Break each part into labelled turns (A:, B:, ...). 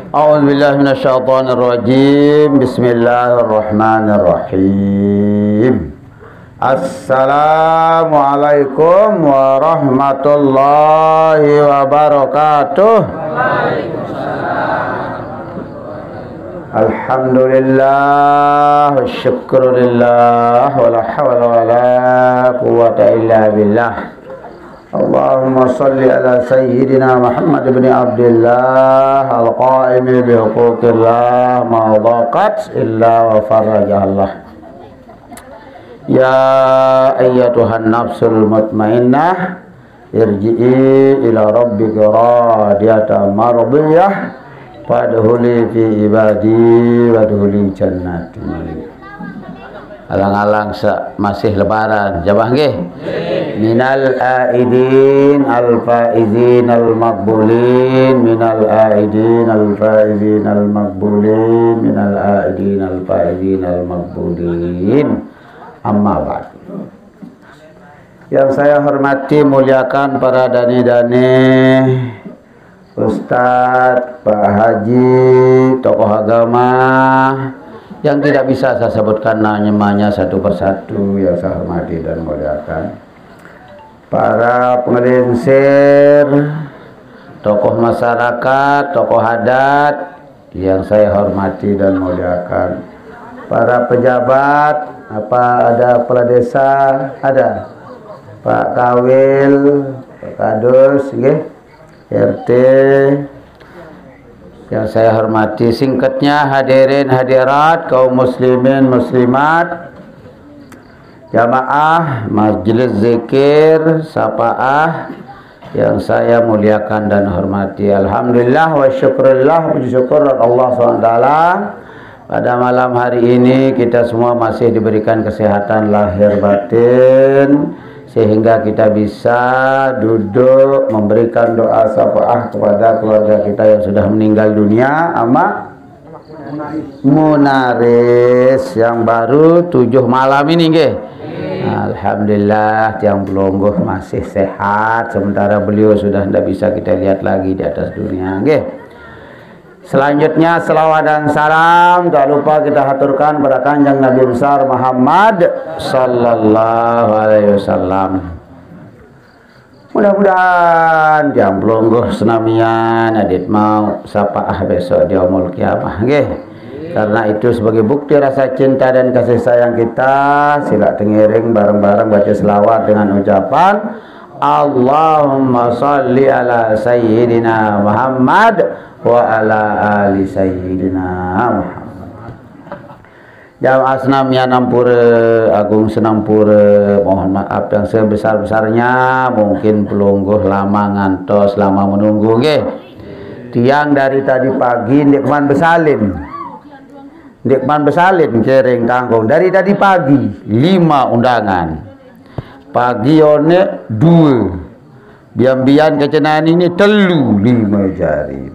A: A'udzubillahi minasyaitonirrajim. Bismillahirrahmanirrahim. Assalamualaikum warahmatullahi wabarakatuh. Alhamdulillah wa syukrulillah wa la hawla wa la quwwata illa billah. Allahumma salli ala sayyidina Muhammad ibn Abdullah al-qa'imi bihuquqillah ma dhaqat illa wa farajahallah. Ya ayyatuhan nafsul mutmainnah irji'i ila rabbika radiyatan mardiyah fadkhuli fi ibadi wadkhuli jannati. Alang-alang masih lebaran jamaah nggih. Minal aidin al faizin al maqbulin, minal aidin al faizin al maqbulin, minal aidin al faizin al maqbulin. Amma ba'd. Yang saya hormati, muliakan para dani-dani, Ustadz, Pak Haji, tokoh agama yang tidak bisa saya sebutkan namanya satu persatu, yang saya hormati dan muliakan. Para pengelinsir, tokoh masyarakat, tokoh adat yang saya hormati dan muliakan. Para pejabat, ada kepala desa, ada Pak Kawil, Pak Kadus, RT yang saya hormati. Singkatnya, hadirin hadirat, kaum muslimin muslimat, jamaah majelis zikir sapaah yang saya muliakan dan hormati. Alhamdulillah wa syukurillah, puji syukur Allah SWT. Pada malam hari ini kita semua masih diberikan kesehatan lahir batin, sehingga kita bisa duduk memberikan doa syafaat kepada keluarga kita yang sudah meninggal dunia. Munaris yang baru 7 malam ini nggih. Alhamdulillah tiang pelungguh masih sehat, sementara beliau sudah tidak bisa kita lihat lagi di atas dunia nggih. Selanjutnya selawat dan salam tak lupa kita haturkan pada kanjeng Nabi besar Muhammad sallallahu alaihi wasallam. Mudah-mudahan jam pelungguh senamian adit mau sapaah besok di yaumul kiamah nggih. Karena itu sebagai bukti rasa cinta dan kasih sayang kita, sila tengiring bareng-bareng baca selawat dengan ucapan Allahumma salli ala sayyidina Muhammad wa ala ali sayyidina Muhammad. Jamaah senamnya nampura agung senampura, mohon maaf yang sebesar-besarnya, mungkin pelungguh lama ngantos, lama menunggu nggih. Tiang dari tadi pagi ndek man besalin kering tanggung dari tadi pagi 5 undangan. Pagi one 2, bian-bian kecenan ini 3, 5 jari.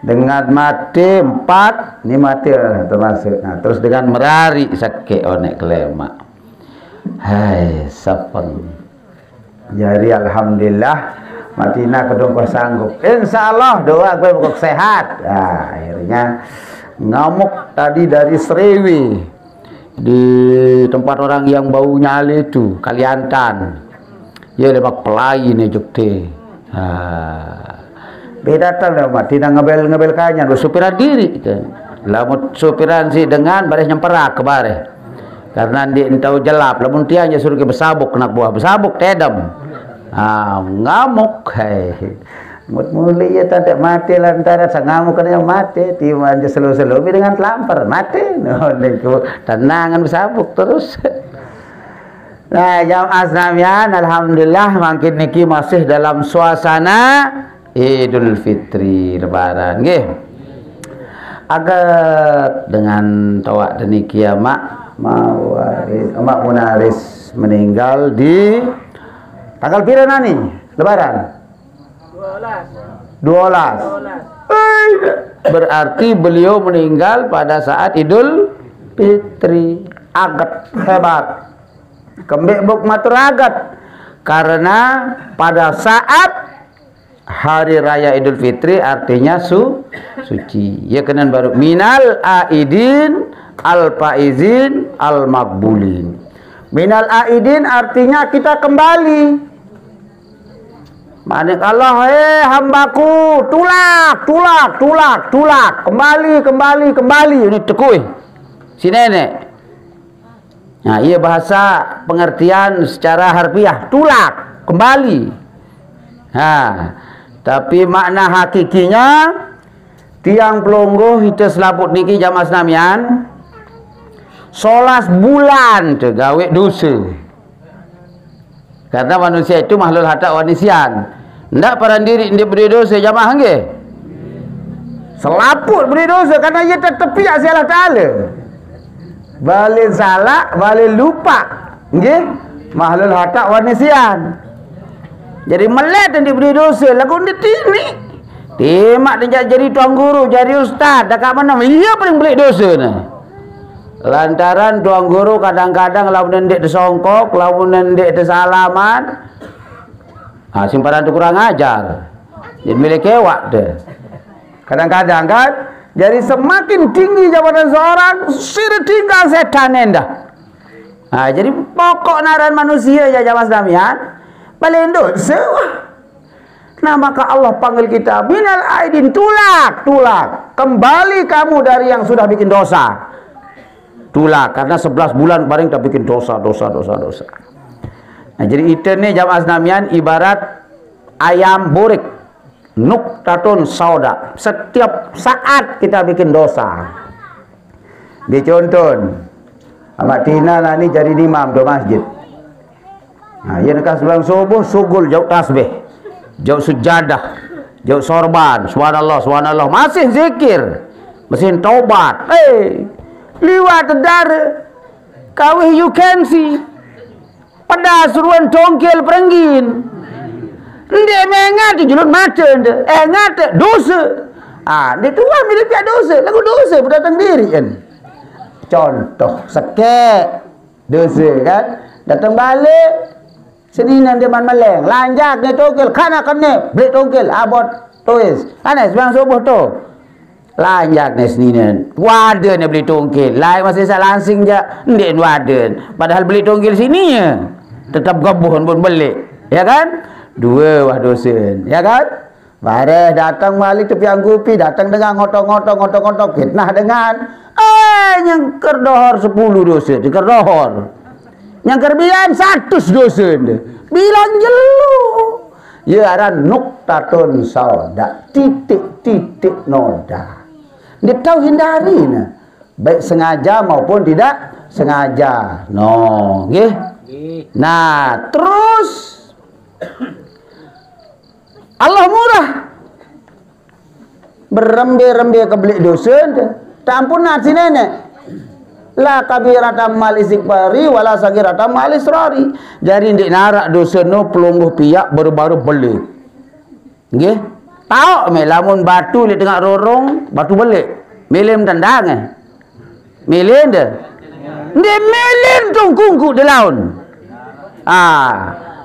A: Dengan mati 4, ini mati termasuk. Nah, terus dengan merari sakit onek kelema. Hai sapeng. Jadi alhamdulillah matina kedung kau sanggup. Insyaallah doa gue mau sehat. Nah, akhirnya ngamuk tadi dari Srewi di tempat orang yang bau nyali itu Kaliantan. Ya lemak pelai nih jukte. Beda tak mak tidak ngebel kanya supiran diri kan. Lamun supiran si dengan baris nyemperak ke bare. Karena dia tahu jelap, lamun tianya suruh ke besabuk nak buah besabuk tedam. Ngamuk hai. Mut muli ya tak mati lantaran sangamuk kena yang mati tiba aja selu-selu dengan lampar mati. No niku tenangan besabuk terus. Nah, jamaah sekalian, alhamdulillah makin niki masih dalam suasana Idul Fitri Lebaran nggih. Agak dengan tawak deniki ya mak Munaris meninggal di tanggal pira nani Lebaran? 12. Berarti beliau meninggal pada saat Idul Fitri. Agak hebat. Kembek buk matur agat karena pada saat hari raya Idul Fitri artinya suci. Ya kenan baru minal aidin al faizin al makbulin. Minal aidin artinya kita kembali. Manik Allah, hambaku, tulak, kembali. Ini tekui. Si nenek. Nah, ia bahasa pengertian secara harfiah, tulak, kembali. Nah, tapi makna hakikinya tiang pelonggo hita selaput niki jamaah senamian 11 bulan tu gawe dosa. Karena manusia itu makhluk hatta wa nisyan. Ndak paran diri dia beri dosa jamaah nggih. Selaput beri dosa karena ia tertepi asi Allah Taala. Balik salah, balik lupa. Nggih? Makhluk hatta wa nisyan. Jadi melet dia beri dosa lagu dia tini. Timak dia jadi tuan guru, jadi ustaz, dak mana ia paling beli dosa nah. Lantaran tuan guru kadang-kadang lamun ndek disongkok, lamun ndek disalaman, simpanan tu kurang ajar. Jadi milik kewak deh. Kadang-kadang kan, jadi semakin tinggi jabatan seorang, sir tinggal setan endah. Jadi pokok naran manusia ya jamaah sekalian, paling dosa. Nah maka Allah panggil kita minal aidin, tulak. Kembali kamu dari yang sudah bikin dosa. Tulak, karena 11 bulan kemarin kita bikin dosa. Nah, jadi itu nih jamaah sekalian ibarat ayam burik, nuktatun sauda. Setiap saat kita bikin dosa. Dicontoh, Ahmad Tina lah ni jadi imam di masjid. Nah, ia nak sebelum subuh sugul jauh tasbih, jauh sujadah, jauh sorban, subhanallah, masih zikir, masih taubat. Liwat dara, kawih you can see. Pada suruhan tongkel perenggin. Dia mengat julun mata anda. Ngat dosa. Dia tuan milik pihak dosa. Lagu dosa berdatang diri kan. Contoh sekek dosa kan. Datang balik. Seninan dia maleng. Lanjak dia tongkel. Kana kena beli tongkel. Abot tuis. Anas bang subuh tu. Lanjak ni seninan. Waden dia beli tongkel. Lain masih saya langsing je. Ndek waden. Padahal beli tongkel sini ya. Tetap gabuh pun balik. Ya kan? Dua wah dosa. Ya kan? Bareh datang balik tepi anggupi, datang dengan ngotong-ngotong fitnah dengan nyengker dohor 10 dosa, nyengker dohor. Nyengker bian 100 dosa. Bilang jelu. Ya aran nuktatun sauda, titik-titik noda. Dia tahu hindari nah. Baik sengaja maupun tidak sengaja. No, nggih. Nah, terus Allah murah. Berembe-rembe kebelik dosa, tak ampun nasi nenek. La kabiratam mal istighfari wala sagiratam mal israri. Jadi ndik narak dosa no pelungguh piak baru-baru belik. Nggih? Tahu me lamun batu di tengah rorong, batu belik. Milim tandang. Milim dah. Ndik milim tungkungku di laun.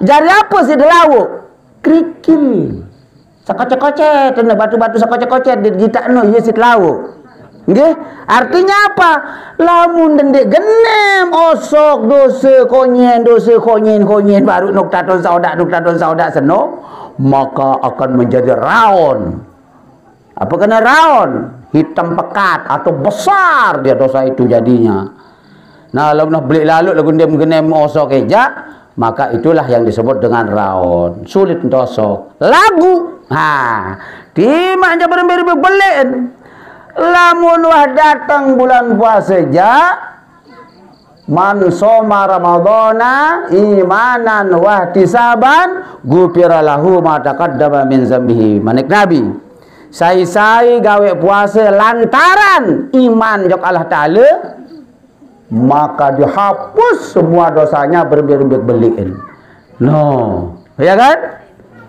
A: Jadi apa sih di laut? Krikil. Sakocek-kocek, batu-batu sakocek-kocek di gitakno ieu sit laut. Nggih? Artinya apa? Lamun dendek genem osok dosa konyen baru nuktatun sauda seno, maka akan menjadi raon. Apa kena raon? Hitam pekat atau besar dia dosa itu jadinya. Nah, lamun beli lalu lagu dia genem osok eja, maka itulah yang disebut dengan raon. Sulit untuk osok. Lagu. Timak aja berembe-rembe belen. Lamun wah datang bulan puasa ja, man soma ramadhana imanan wa ihtisaban ghufira lahu ma taqaddama min zambihi. Manik Nabi, sai gawe puasa lantaran iman jok Allah Taala, maka dihapus semua dosanya berembe-rembe beliin. No, ya kan?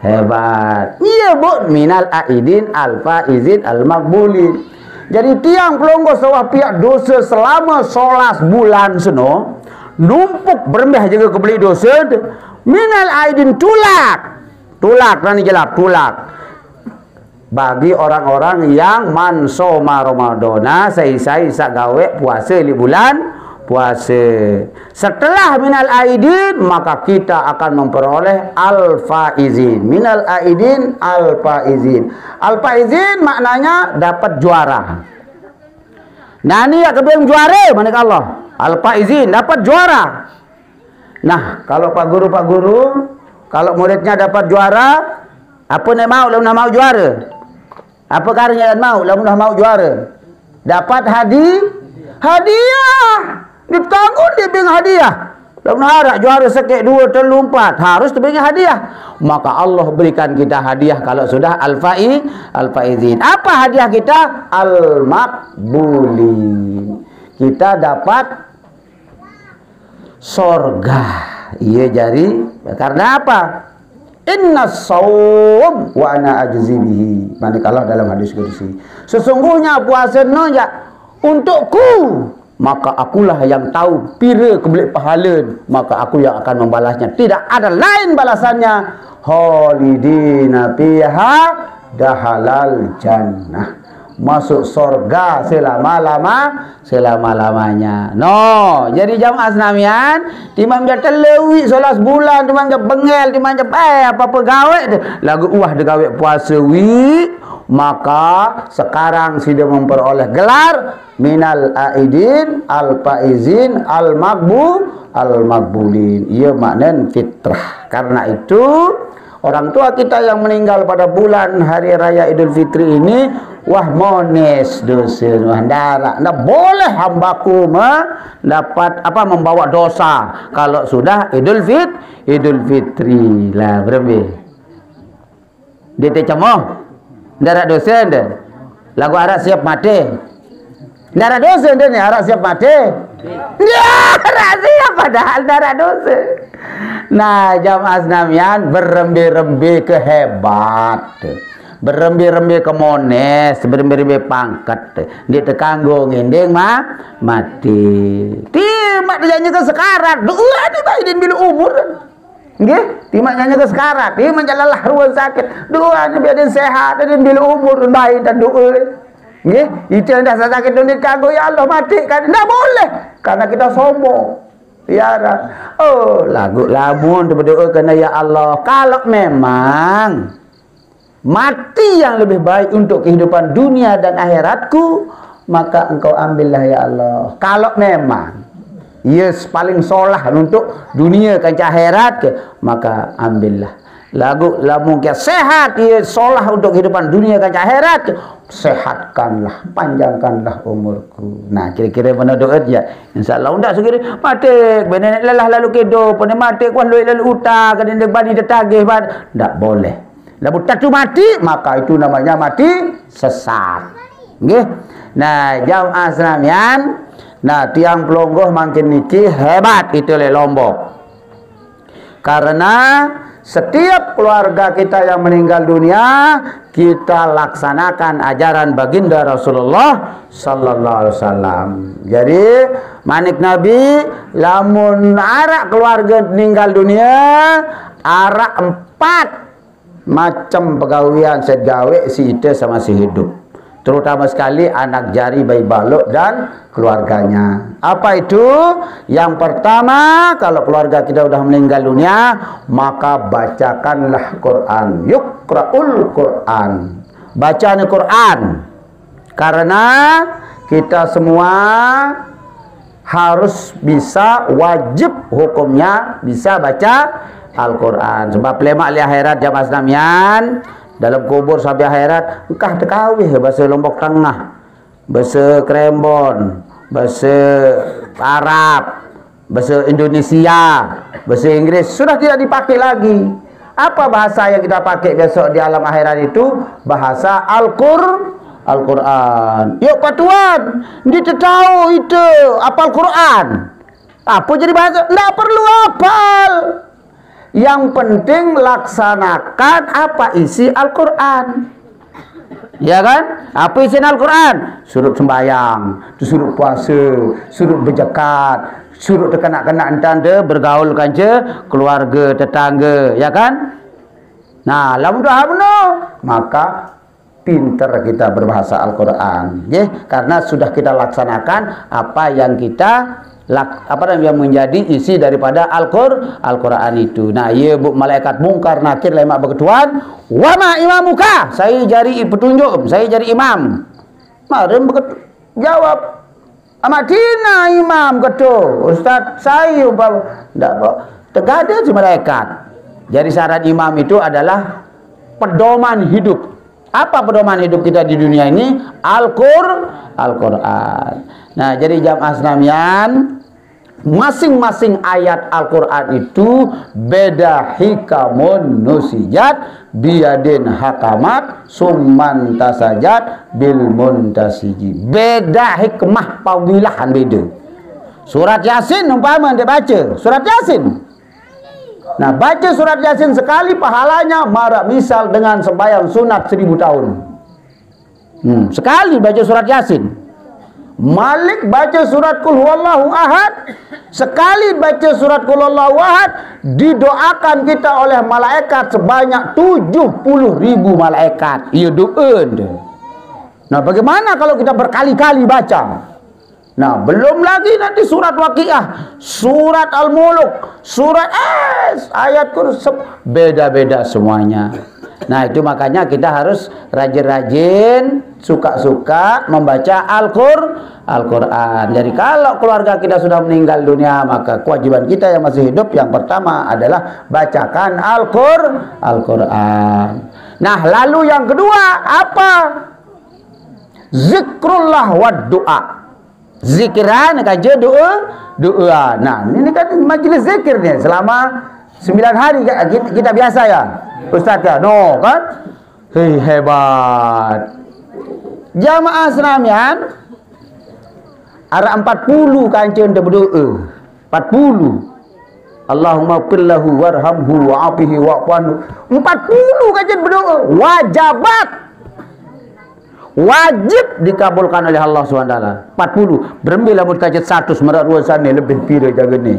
A: Hebat. Iya bu, minal aidin alfa izin al makbulin. Jadi tiang pelonggo sawah pihak dosa selama 11 bulan seno, numpuk berembeh juga kebeli dosa. Minal aidin tulak nanti jelap tulak. bagi orang-orang yang mansoma Ramadana sai-sai sak gawe puasa di bulan puasa. Setelah minal aidin maka kita akan memperoleh al-faizin. Minal aidin al-faizin. Al-faizin maknanya dapat juara. Nah ini ya kebim juara manik Allah. Al-faizin dapat juara. Nah kalau pak guru kalau muridnya dapat juara, apa nak mau? Lalu nak mau juara. Apa karanya mau? Lalu nak mau juara. Dapat hadiah. Ditanggung dia bing hadiah. Lalu harap juara sekek 2, 3, 4 harus diberi hadiah. Maka Allah berikan kita hadiah kalau sudah al-faizin. Apa hadiah kita? Al-maqbulin. Kita dapat sorga. Iya jari. Karena apa? Inna sawm wa ana ajzi bihi. Manikalah dalam hadis qudsi. Sesungguhnya puasa ya untukku, maka akulah yang tahu pira kebelik pahala, maka aku yang akan membalasnya. Tidak ada lain balasannya. Khalidina fiha dahalal jannah. Masuk surga selama-lamanya. No, jadi jamaah senamian, timang dia telewi 11 bulan, timang dia bengel, timang dia apa-apa gawe lagu de gawe puasa wi, maka sekarang sudah memperoleh gelar minal aidin al-faizin al-maqbulin. Ia makna fitrah. Karena itu orang tua kita yang meninggal pada bulan hari raya Idul Fitri ini, wah mones dosa, wah darah. Nggak boleh hambaku mendapat membawa dosa kalau sudah Idul Fitri lah berbe. Dia cemoh, darah dosa ende. Lagu harap siap mati. Darah dosa ende nih harap siap mati. Ya, rahasia padahal darah dosa. Nah, jamaah senamian berembe-rembe ke hebat, berembe-rembe ke mones, berembe-rembe pangkat. Dia tekanggo ngendeng mati. Timak dijanji ke sekarat. Doa dibaidin bila umur. Nggih, timak nyanyi ke sekarat. Dia menjalalah ruang sakit. Doa ni biar dia sehat dan bila umur baik dan doa. Nggih, itu yang dah sakit dunia kanggo ya Allah mati kan. Enggak boleh karena kita sombong. Ya lagu lamun berdoa kena ya Allah. Kalau memang mati yang lebih baik untuk kehidupan dunia dan akhiratku, maka engkau ambillah ya Allah. Kalau memang yes paling solah untuk dunia dan akhirat ke, maka ambillah. Lagu lamun ke sehat yes solah untuk kehidupan dunia dan akhirat ke, sehatkanlah, panjangkanlah umurku. Nah, kira-kira mana doa dia? Insya-Allah undak segeri mati, benenek lelah lalu kedo, pene mati kuan lalu utang, kadang bani ditagih bad. Ndak boleh. Lamun tatu mati, maka itu namanya mati sesat. Nggih. Nah, jamaah senamian, nah tiang pelonggoh makin niki hebat itu le Lombok. Karena setiap keluarga kita yang meninggal dunia, kita laksanakan ajaran baginda Rasulullah sallallahu alaihi wasallam. Jadi manik Nabi lamun arak keluarga meninggal dunia, arak 4 macam pegawian segawe si ite sama si hidup. Terutama sekali anak jari, bayi balok dan keluarganya. Apa itu? Yang pertama, kalau keluarga kita sudah meninggal dunia, maka bacakanlah Quran. Yuqra'ul Quran. Bacaan Quran. Karena kita semua harus bisa, wajib hukumnya bisa baca Al-Quran. Sebab lemak li akhirat jamaah senamian, dalam kubur sampai akhirat engkah tekawih bahasa Lombok Tengah, bahasa Krembon, bahasa Arab, bahasa Indonesia, bahasa Inggris sudah tidak dipakai lagi. Apa bahasa yang kita pakai besok di alam akhirat itu? Bahasa Al-Quran. Yuk Pak Tuan, dia tahu itu apal Quran. Apa jadi bahasa? Tidak perlu hafal. Yang penting laksanakan apa isi Al-Quran. Ya kan? Apa isi Al-Quran? Suruh sembahyang, suruh puasa, suruh berzakat, suruh kena-kena entanda bergaul kanca keluarga tetangga, ya kan? Nah, lamun dah benar, maka pinter kita berbahasa Al-Quran, karena sudah kita laksanakan apa yang kita yang menjadi isi daripada Al-Quran itu. Nah, ya bu malaikat mungkar nakir lemak berketuan, wama imamuka, saya jari petunjuk, saya jari imam. Marim jawab, amatina imam ketu, Ustaz saya tegada si malaikat. Jadi syarat imam itu adalah pedoman hidup. Apa pedoman hidup kita di dunia ini? Al-Quran. Nah, jadi jamaah sekalian, masing-masing ayat Al-Quran itu beda hikamun nusijat biadin hakamat summan tasajat bil muntasiji. Beda hikmah padilahan beda. Surat Yasin umpama dia baca surat Yasin. Nah, baca surat Yasin sekali pahalanya marak misal dengan sembahyang sunat 1000 tahun. Sekali baca surat Yasin. Malik baca surat Qul Huwallahu Ahad, sekali baca surat Qul Huwallahu Ahad didoakan kita oleh malaikat sebanyak 70.000 malaikat. Ia doa. Nah, bagaimana kalau kita berkali-kali baca? Nah, belum lagi nanti surat Waqiah, surat Al-Muluk, surat ayat kursi, beda-beda semuanya. Nah, itu makanya kita harus rajin-rajin, suka-suka membaca Al-Quran. Jadi kalau keluarga kita sudah meninggal dunia, maka kewajiban kita yang masih hidup yang pertama adalah bacakan Al-Quran. Nah, lalu yang kedua apa? Zikrullah wa doa. Zikiran kaja doa. Nah, ini kan majelis zikir nih selama 9 hari kita biasa ya, Ustaz ya. No kan? Hei, hebat. Jamaah sekalian, ada 40 kancing berdoa. 40. Allahumma qillahu warhamhu wa'afihi wa'fuanhu. 40 kancing berdoa. Wajib dikabulkan oleh Allah SWT. 40. Berembil labut kajet 100 merat ruasan ni lebih pira jaga ni.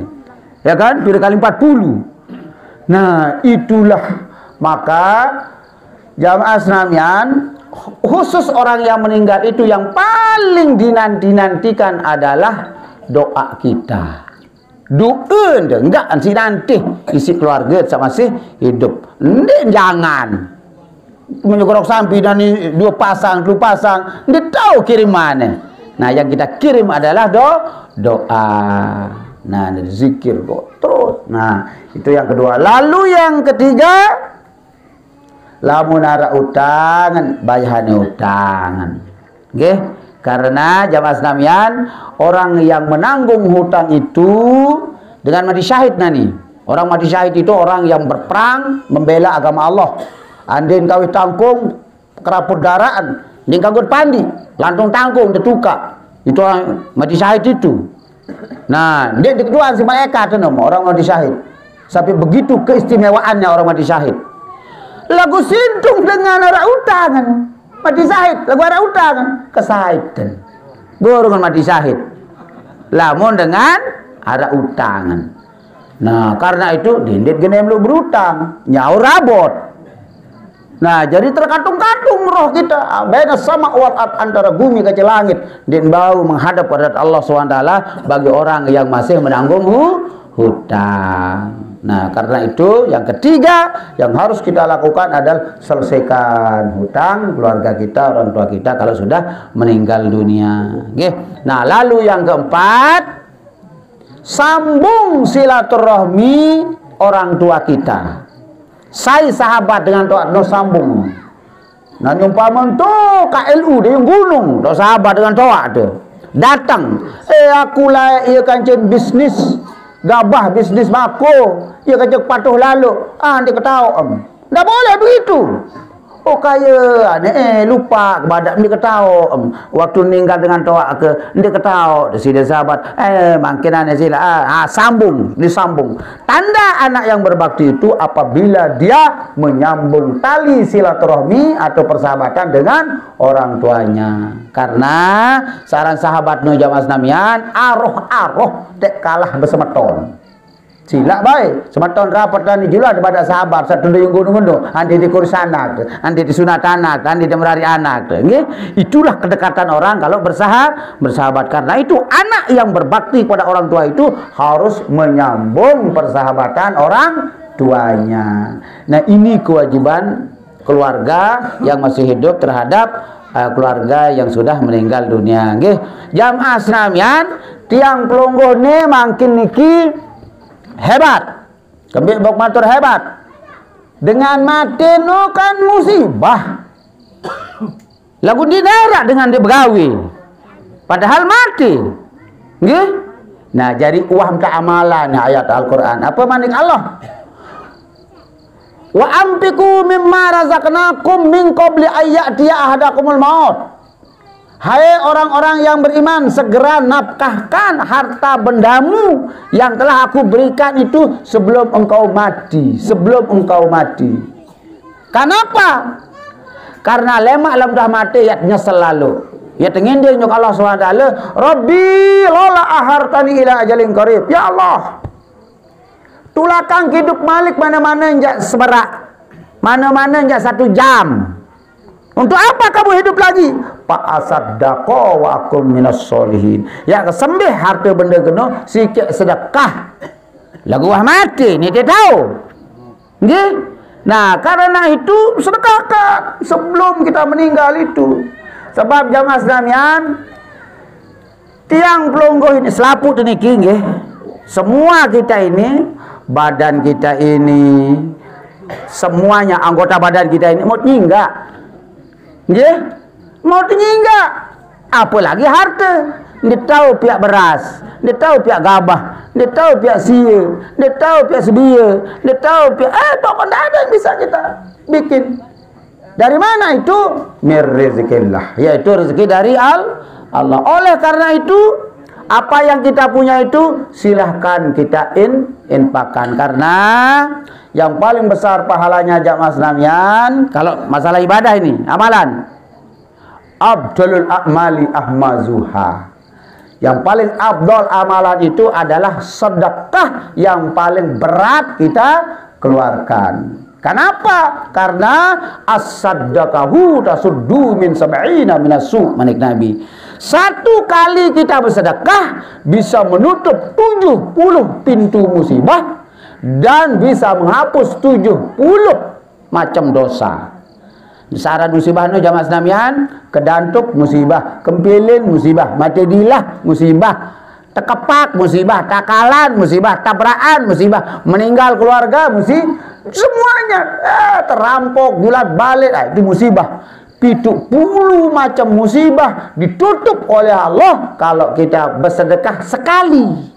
A: Ya kan? Pira kali 40. Nah, itulah maka jamaah sekalian, khusus orang yang meninggal itu yang paling dinanti-nantikan adalah doa kita. Doa enggak si nanti isi keluarga sama si hidup. Jangan menyukurok sampai dan 2 pasang, dia tahu kirim mana. Nah, yang kita kirim adalah doa. Nah, zikir kok terus. Nah, itu yang kedua. Lalu yang ketiga, lamun ara utangan, bayahane utangan. Nggih, karena jamaah sekalian, orang yang menanggung hutang itu dengan mati syahid nani. Orang mati syahid itu orang yang berperang membela agama Allah. Andin kawih tangkung keraput daraan, andin kagud pandi, lantung tangkung detuka. Itu orang mati syahid itu. Nah, dia keduaan si malaikat itu orang mati syahid. Sampai begitu keistimewaannya orang mati syahid. Lagu sintung dengan arah utangan mati syahid, lagu arah utangan kesahidan. Borong mati syahid. Lamun dengan arah utangan. Nah, karena itu dindit genem lu berutang, nyaur rabot. Nah, jadi terkatung-katung roh kita beda sama waat antara bumi ke langit dan bau menghadap pada Allah SWT bagi orang yang masih menanggung hutang. Nah, karena itu yang ketiga yang harus kita lakukan adalah selesaikan hutang keluarga kita, orang tua kita kalau sudah meninggal dunia. Nah, lalu yang keempat, sambung silaturahmi orang tua kita. Saya sahabat dengan toat no sambung. Nah, nyumpaman tu KLU dia yang gunung, do sahabat dengan toat tu. Datang, aku lah ia kancen bisnis, gabah bisnis mako, ia kancen patuh lalu. Dia ketahu dah boleh begitu. Oh kaya, lupa kepada dia ketahu. Waktu meninggal dengan toat ke, dia ketahu. Dia sahabat, makinan sila. Sambung, disambung. Tanda anak yang berbakti itu apabila dia menyambung tali silaturahmi atau persahabatan dengan orang tuanya. Karena saran sahabat nu jamaah sekalian, aroh-aroh tek kalah besemeton. Silak baik. Sematon rapat dan jula daripada sahabat satu yang gunung-gunung, anti di kurus anak, anti di sunat anak, anti di merari anak. Nggih, itulah kedekatan orang kalau bersahabat. Karena itu anak yang berbakti pada orang tua itu harus menyambung persahabatan orang tuanya. Nah, ini kewajiban keluarga yang masih hidup terhadap keluarga yang sudah meninggal dunia. Nggih, jamaah sekalian, tiang pelungguh ne makin niki hebat, kembali bok matur hebat. Dengan mati no kan musibah. Lagu dinerak dengan dia begawi, padahal mati. Nggih. Nah, jadi uam tak amalan ayat Al-Qur'an. Apa manik Allah? Wa ampiku mimma razaqnakum min qabli ayyatiya ahadakumul maut. Hai orang-orang yang beriman, segera nafkahkan harta bendamu yang telah aku berikan itu sebelum engkau mati. Sebelum engkau mati. Kenapa? Karena lemak dah mati ya nyesel lalu. Ya tengin dia nyok Allah SWT. Rabbi lola ahartani ila ajalin qarib. Ya Allah, tulakang hidup malik mana-mana enjak seberak, mana-mana enjak 1 jam. Untuk apa kamu hidup lagi? Pak asaddaqa wa akum minas solihin. Ya kesembih harta benda geno sikit sedekah. Lagu wah mati ni dia tahu. Nggih. Nah, karena itu sedekahkan sebelum kita meninggal itu. Sebab jamaah sekalian, tiang pelungguh ini selaput ini nggih. Semua kita ini, badan kita ini, semuanya anggota badan kita ini mau nyinggak. Nggih, mau nyinggak. Apalagi harta. Dia tahu pihak beras, dia tahu pihak gabah, dia tahu pihak sia, dia tahu pihak sebia, dia tahu pihak pokoknya tidak ada yang bisa kita bikin. Dari mana itu? Mir rizqillah, yaitu rezeki dari Allah. Oleh karena itu, apa yang kita punya itu silahkan kita infakkan, karena yang paling besar pahalanya jamaah sekalian kalau masalah ibadah ini, amalan. Abdulul a'mali ahmazuha. Yang paling abdul amalan itu adalah sedekah yang paling berat kita keluarkan. Kenapa? Karena as-saddaqahu tasuddu min sab'ina minasu, manik Nabi. 1 kali kita bersedekah bisa menutup 70 pintu musibah dan bisa menghapus 70 macam dosa. Saran musibah no jamaah sekalian, kedantuk musibah, kempilin musibah, mati dilah musibah, tekepak musibah, takalan musibah, tabrakan musibah, meninggal keluarga musibah, semuanya terampok, gulat balik, itu musibah. 70 macam musibah ditutup oleh Allah kalau kita bersedekah sekali.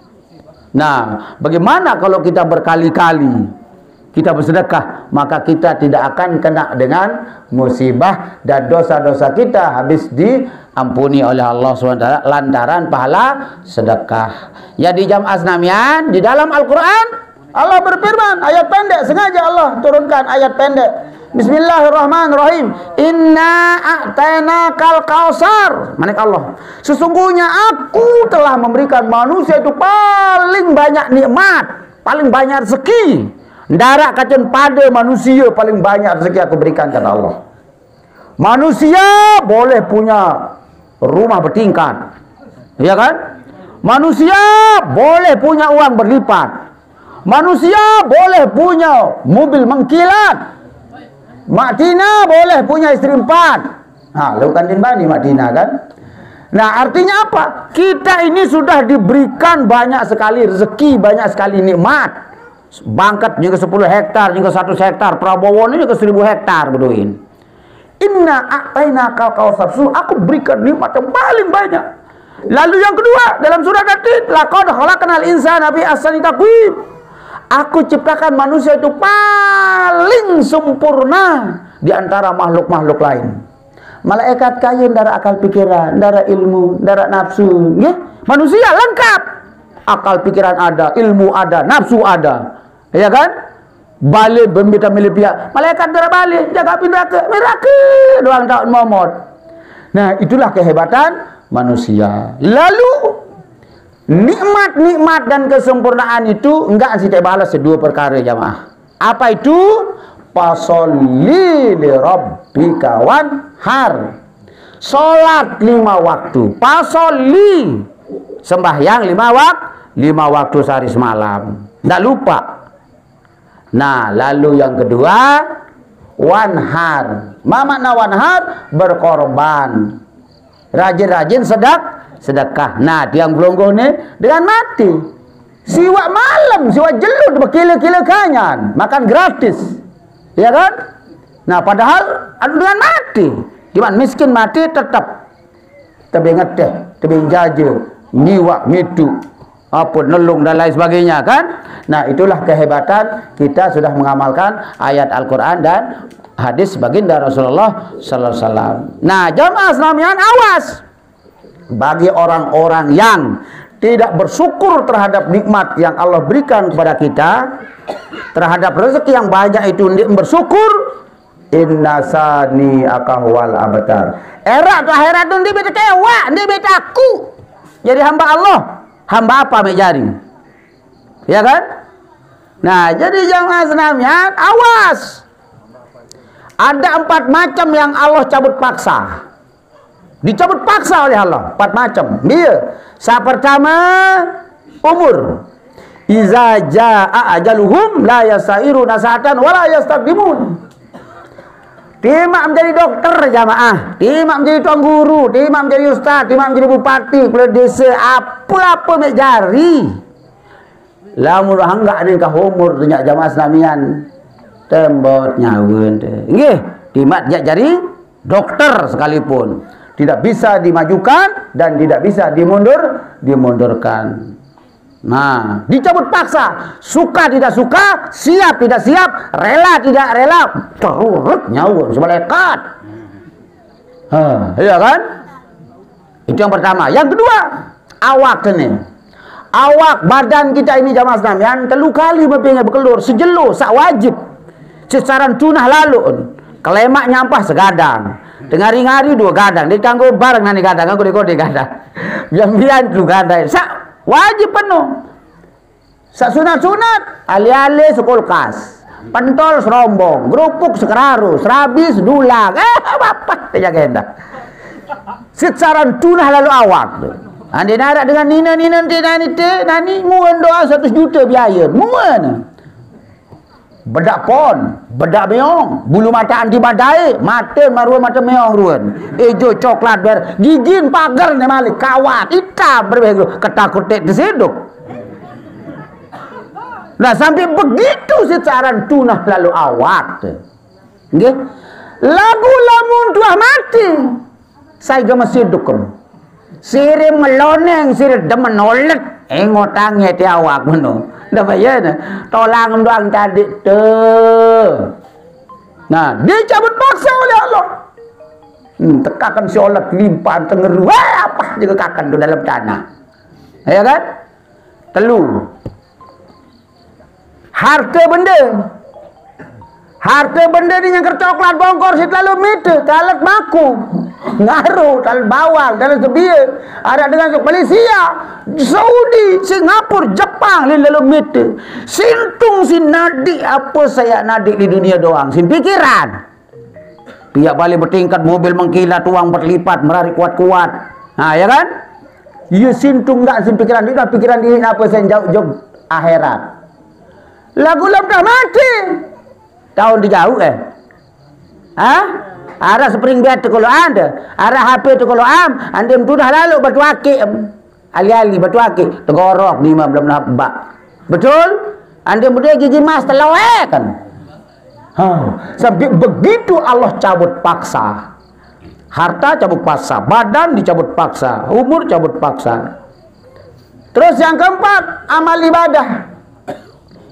A: Nah, bagaimana kalau kita berkali-kali kita bersedekah? Maka kita tidak akan kena dengan musibah dan dosa-dosa kita habis diampuni oleh Allah SWT lantaran pahala sedekah. Jadi jamaah sekalian, di dalam Al-Quran Allah berfirman, ayat pendek, sengaja Allah turunkan ayat pendek. Bismillahirrahmanirrahim. Inna a'tainakal kausar. Manik Allah, sesungguhnya aku telah memberikan manusia itu paling banyak nikmat, paling banyak rezeki. Darak kacen pada manusia paling banyak rezeki aku berikan, kata Allah. Manusia boleh punya rumah bertingkat, ya kan? Manusia boleh punya uang berlipat. Manusia boleh punya mobil mengkilat. Mak Tina boleh punya istri 4. Lalu kan Bani Mak Tina kan? Nah, artinya apa? Kita ini sudah diberikan banyak sekali rezeki, banyak sekali nikmat. Bangkat juga 10 hektar, juga 1 hektar. Prabowo ini juga 1000 hektar, beduin. Inna a'tainakal kausar. Aku berikan nikmat yang paling banyak. Lalu yang kedua, dalam surah Qatif, laqad khalaqnal insana fi ahsani taqwim. Aku ciptakan manusia itu paling sempurna di antara makhluk-makhluk lain. Malaikat kain darah akal pikiran, darah ilmu, darah nafsu, ya? Manusia lengkap. Akal pikiran ada, ilmu ada, nafsu ada. Ya kan? Balik bembita milik pihak. Malaikat darah balik, jaga neraka, doang tahun momot. Nah, itulah kehebatan manusia. Lalu Nikmat-nikmat dan kesempurnaan itu enggak sih balas sedua perkara jamaah. Apa itu? Fasolli li rabbika wanhar. Salat 5 waktu. Fasolli, sembahyang 5 waktu sehari semalam. Enggak lupa. Nah, lalu yang kedua, wanhar. Ma makna wanhar? Berkorban. Rajin-rajin sedekah. Nah, tiang belonggo ni dengan mati. Siwak malam, siwak jelut berkila-kila kanyan, makan gratis. Ya kan? Nah, padahal dengan mati. Cuman miskin mati tetap ngeteh, jaja, nyiwak mitu, apa nelung dan lain sebagainya kan? Nah, itulah kehebatan kita sudah mengamalkan ayat Al-Qur'an dan hadis baginda Rasulullah sallallahu alaihi wasallam. Nah, jamaah sekalian, awas bagi orang-orang yang tidak bersyukur terhadap nikmat yang Allah berikan kepada kita, terhadap rezeki yang banyak itu bersyukur. Inna sani akahwal abtar. Era tu akhirat tu dia beta kewa, dia beta aku. Jadi hamba Allah. Hamba apa mek jari? Ya kan? Nah, jadi jangan senamnya awas. Ada 4 macam yang Allah cabut paksa. Dicabut paksa oleh Allah. 4 macam. Dia. Yang pertama, umur. Iza jaa ajaluhum la yasairuna sa'atan wa la yastaqdimun. Timak menjadi dokter jamaah, timak menjadi tuan guru, timak menjadi ustaz, timak menjadi bupati, kepala desa, apa-apa mek jari. Lamun hanggak ni kah umur nyak jamaah Islamian tembot nyawen teh. Nggih, timak nyak jari dokter sekalipun tidak bisa dimajukan dan tidak bisa dimundurkan. Nah, dicabut paksa, suka tidak suka, siap tidak siap, rela tidak rela, turut nyawa sebalekat. Iya kan? Itu yang pertama. Yang kedua, awak ini. Awak badan kita ini jamaah sekalian 3 kali berkelur, sejelo, sak wajib. Secara tunah lalu, kelemak nyampah segadang. Dengar-ngari 2 gadang, ditangguh bareng nani gadang, aku dekode gadang. Biar-biar 2 gadang. Sak wajib penuh. Sak sunat-sunat ali-ali sekulkas, pentol serombong, gerupuk sekeraru, serabis dulang. Apa dia genda. Secara tunah lalu awak tu. Andi narak dengan nina nani muan doa 100 juta biaya. Muan. Bedak pon, bedak meong, bulu mata anti badai, mata maruan mata meong ruan. Ejo coklat ber, gigin pagar ni malik kawat, hitam berbeza, ketak-ketik diseduk. Nah, sampai begitu secara tunah lalu awak. Nggih. Lagu lamun tuah mati. Saya gemes seduk kamu. Sire meloneng, sire demen olet, ngotangnya ti awak meno. Ndak payah tolang doang tadi tuh. Nah, dia cabut paksa oleh Allah. Tekakan si olet limpah tengeru. Apa juga kakan tu dalam tanah. Ya kan? Telu. Harta benda ni yang coklat bongkor sit lalu mite talat maku ngaruh tal bawang dan sebia ada dengan Malaysia, Saudi, Singapura, Jepang lalu mite sintung sin nadi apa saya nadi di dunia doang sin pikiran pihak balik bertingkat mobil mengkilat uang berlipat merari kuat-kuat. Nah, ya kan? Ya sintung enggak sin pikiran dia pikiran diri apa saya jauh-jauh akhirat. Lagu dah mati. Tahun dijauh Ada spring bed tu kalau ada, ada HP tu kalau anda tu dah lalu batu akik, ali-ali batu akik, tegorok 5 belum nampak. Betul? Anda muda gigi mas telawek kan? Sampai begitu Allah cabut paksa. Harta cabut paksa, badan dicabut paksa, umur cabut paksa. Terus yang keempat, amal ibadah.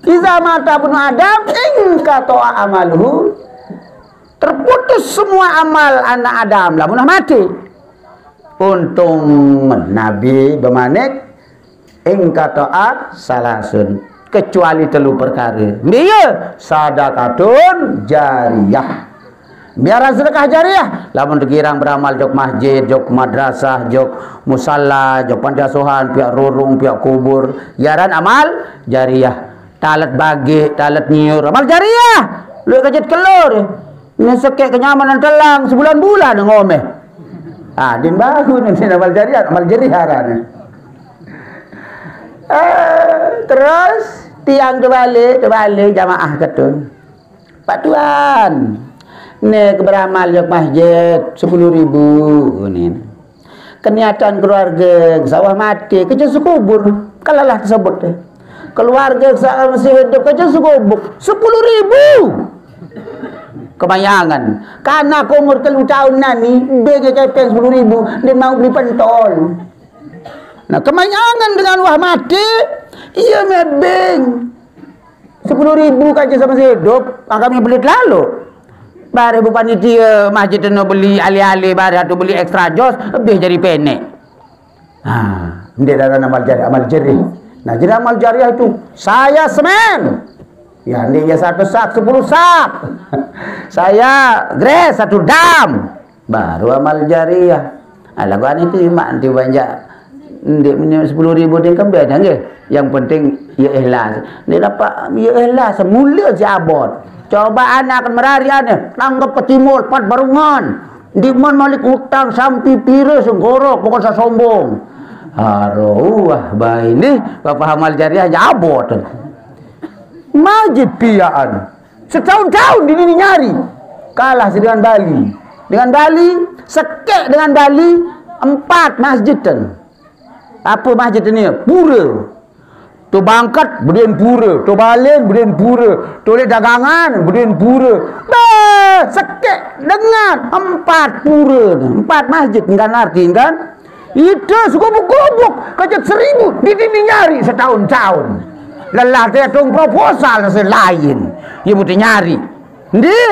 A: Iza mata bunu Adam ingka to'a amaluhu. Terputus semua amal anak Adam lah munah mati. Untung Nabi bermanik ingka to'a salasun, kecuali 3 perkara. Dia sadaqatun jariyah. Biaran sedekah jariah. Lamun dikirang beramal jok masjid, jok madrasah, jok musalla, jok panti asuhan, pihak rurung, pihak kubur. Biaran amal jariah. Talat bagi, talat nyiur, amal jariah. Lu kejut kelur. Ngesek kenyamanan telang sebulan-bulan ngomeh. Ah, din bahu nih amal jariah kan. Terus tiang terbalik jamaah ketun. Pak Tuan, nih beramal jok masjid 10.000 nih. Keniatan keluarga sawah mati kerja sekubur kalalah tersebut deh. Keluarga masih hidup kerja sekubur 10.000. Kebayangan karena aku umur 3 tahun nani begi kepeng 10.000 dia mau beli pentol. Nah kebayangan dengan wah mati iya mebeng 10.000 kaca sama hidup kami beli lalu bare bu panitia masjid no beli ali-ali bare atau beli ekstra jos lebih jadi pendek. Nah dia ada amal jari. Nah jadi amal jariah itu saya semen ya dia 1 sak 10 sak saya gres 1 dam baru amal jariah. Alaguan itu mak nanti banyak ndek 10.000 dia kan beda nggih. Yang penting ya ikhlas. Dia dapat ya ikhlas semula si abot. Coba anak akan merari ane tanggap ke timur 4 barungan. Di mon malik utang sampai pira senggorok pokok sa sombong. Haruah bae ini bapak amal jariah abot. Majid piaan. Setahun-tahun ini nyari. Kalah dengan Bali. Dengan Bali, sekek dengan Bali 4 masjid kan. Apa masjid ini? Pura. Tu bangkat berdin pura. Tu balen berdin pura. Tu dagangan berdin pura. Bah, sekek dengan 4 pura. 4 masjid kan arti kan? Itu segubuk-gubuk kejut 1.000 di nyari setahun-tahun. Lelah dia tung proposal lain. Dia butuh nyari. Ndi?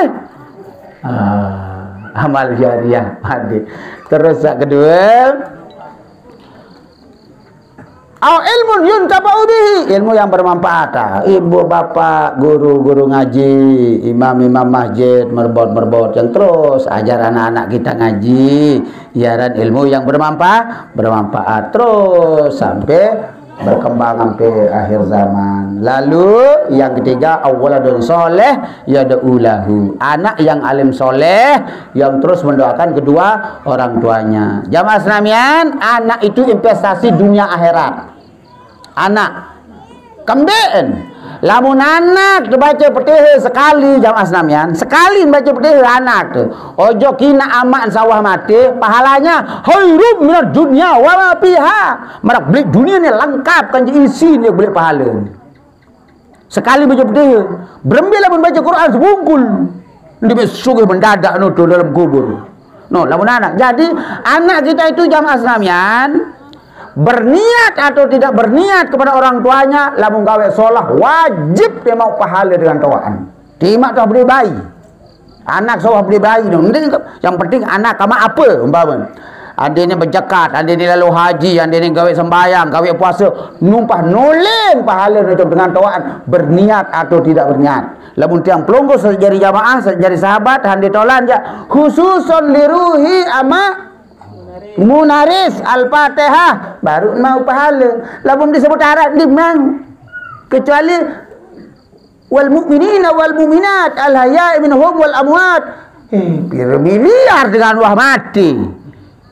A: Amal jariah hadir. Terus yang kedua, ilmu yuntafa'u bihi, ilmu yang bermanfaat. Ibu bapak guru ngaji, imam masjid merbot yang terus ajar anak-anak kita ngaji, iaran ilmu yang bermanfaat terus sampai berkembang sampai akhir zaman. Lalu yang ketiga awwaladun soleh yad'ulahu, anak yang alim soleh yang terus mendoakan kedua orang tuanya. Jamaah sekalian, anak itu investasi dunia akhirat. Anak kembeen lamun anak baca Fatihah sekali jamaah sekalian, sekali baca Fatihah anak tu ojo kina amak sawah mati pahalanya khairum minad dunya wa ma fiha. Marak beli dunia ni lengkap kan isi ni boleh pahala. Sekali baca Fatihah berembil lamun baca Quran sebungkul dia sugih mendadak no dalam kubur. No lamun anak. Jadi anak kita itu jamaah sekalian berniat atau tidak berniat kepada orang tuanya lamun gawe sholah wajib dia mau pahala dengan tawaan. Timak tu beri bayi. Anak sawah beri bayi tu. Yang penting anak kama apa umpama. Ada ni berzakat, ada ni lalu haji, ada ni gawe sembahyang, gawe puasa, numpah noleng pahala dengan tawaan berniat atau tidak berniat. Lamun tiang pelonggo sejari jamaah, sejari sahabat handi tolan ja khususon liruhi ama munaris al-Fatihah baru mau pahala. Lamun disebut Arab dimang kecuali wal mu'minina wal mu'minat al hayya minhum wal amwat. Miliar dengan wah mati.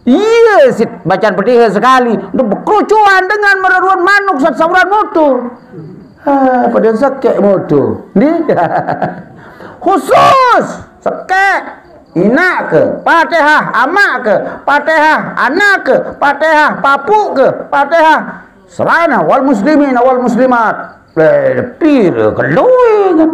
A: Iya sit bacaan Fatihah sekali udah berkerucuan dengan meraruan manuk sauran motor. Pada sekek motor ni khusus sekek. Inak ke Fatihah, amak ke Fatihah, anak ke Fatihah, papu ke Fatihah. Serana wal muslimin wal muslimat. Pir kelui kan.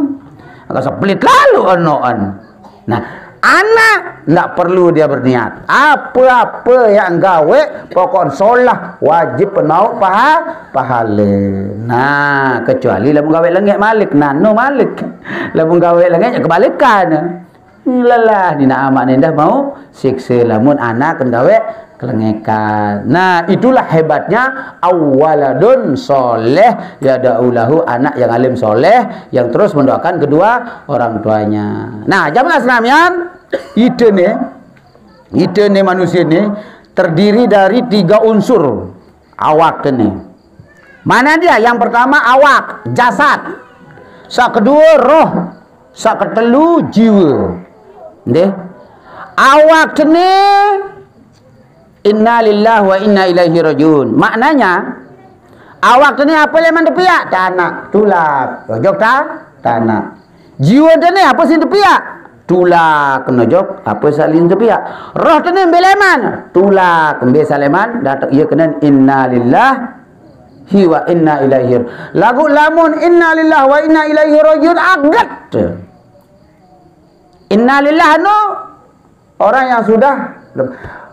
A: Agak sepelit lalu anoan. Nah, anak enggak perlu dia berniat. Apa-apa yang gawe pokok solah wajib mau pahala. Nah, kecuali lamun gawe lengek malik, nano malik. Lamun gawe lengek kebalikan. Lelah dina amak nendah mau siksa lamun anak gawe kelengekan. Nah itulah hebatnya awwaladun soleh yada'ulahu, anak yang alim soleh yang terus mendoakan kedua orang tuanya. Nah jamaah sekalian, Ite ni manusia ni terdiri dari 3 unsur. Awak ni. Mana dia? Yang pertama awak, jasad. Sak kedua roh, sak ketelu jiwa. Nggih. Awak ni inna lillahi wa inna ilaihi rajiun. Maknanya awak ni apa yang mandepiak? Tanah, tulak. Rojok tanah. Jiwa ni apa sing tepiak? Tulak kenojok apa salin tepiak. Roh ni beleman, tulak embe saleman datak ia kena inna lillahi wa inna ilaihi. Lagu lamun inna lillahi wa inna ilaihi rajiun agat. Inna lillahi no orang yang sudah,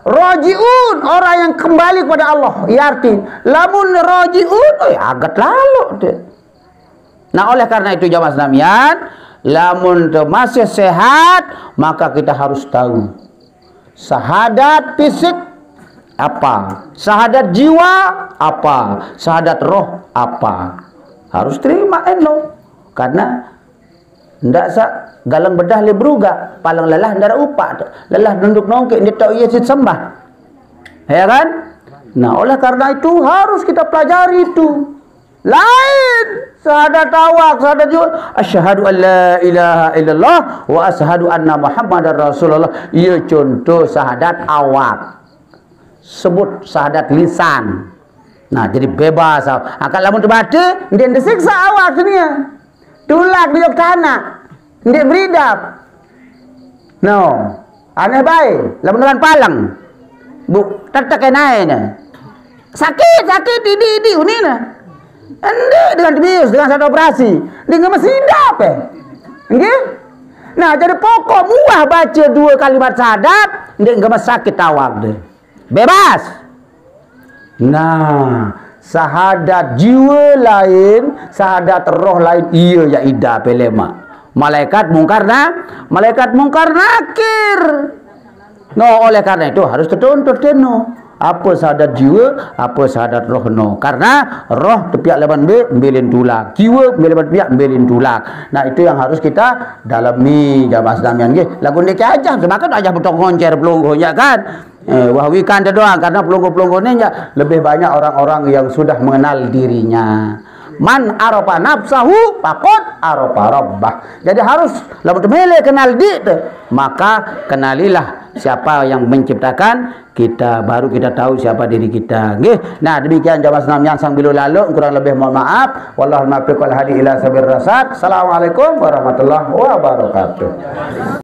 A: rajiun orang yang kembali kepada Allah. Ia arti lamun rajiun agat lalu. Nah oleh karena itu jamaah sekalian, lamun masih sehat maka kita harus tahu syahadat fisik apa, syahadat jiwa apa, syahadat roh apa. Harus terima karena ndak sak galang bedah le beruga, palang lelah ndara upak, lelah duduk nongke dia tak ia sembah. Ya kan? Nah, oleh karena itu harus kita pelajari itu. Lain syahadat awak, syahadat jiwa. Asyhadu an la ilaha illallah wa asyhadu anna Muhammadar Rasulullah. Ia contoh syahadat awak. Sebut syahadat lisan. Nah, jadi bebas. Akal lamun terbata, dia disiksa awak dunia. Tulak di tanah. Dia beridap. No. Aneh baik. Lamun dengan palang. Bu, tak naik na. Sakit di unina. Ende dengan dibius dengan satu operasi. Dia enggak masih hidup nggih? Nah, jadi pokok muah baca 2 kalimat syahadat, dia enggak masih sakit awak deh. Bebas. Nah, syahadat jiwa lain, syahadat roh lain, iya ya ida pelema. Malaikat mungkar nakir. No, oleh karena itu harus tertuntut apa syahadat jiwa, apa syahadat roh no. Karena roh tepiak leban mbelin tulak, jiwa mbelin tepiak mbelin tulak. Nah, itu yang harus kita dalami jamaah sekalian nggih. Lagu niki aja semakan aja potong koncer pelungguhnya kan. Wahwikan doang karena pelunggu-pelungguhnya lebih banyak orang-orang yang sudah mengenal dirinya. Man arafa nafsahu faqad arafa rabbah. Jadi harus lamun temele kenal maka kenalilah siapa yang menciptakan kita, baru kita tahu siapa diri kita. Nggih. Nah, demikian jamaah sekalian sang bilu lalu, kurang lebih mohon maaf. Wallahu muwaffiq wal hadi ila sabir rasyad. Assalamualaikum warahmatullahi wabarakatuh.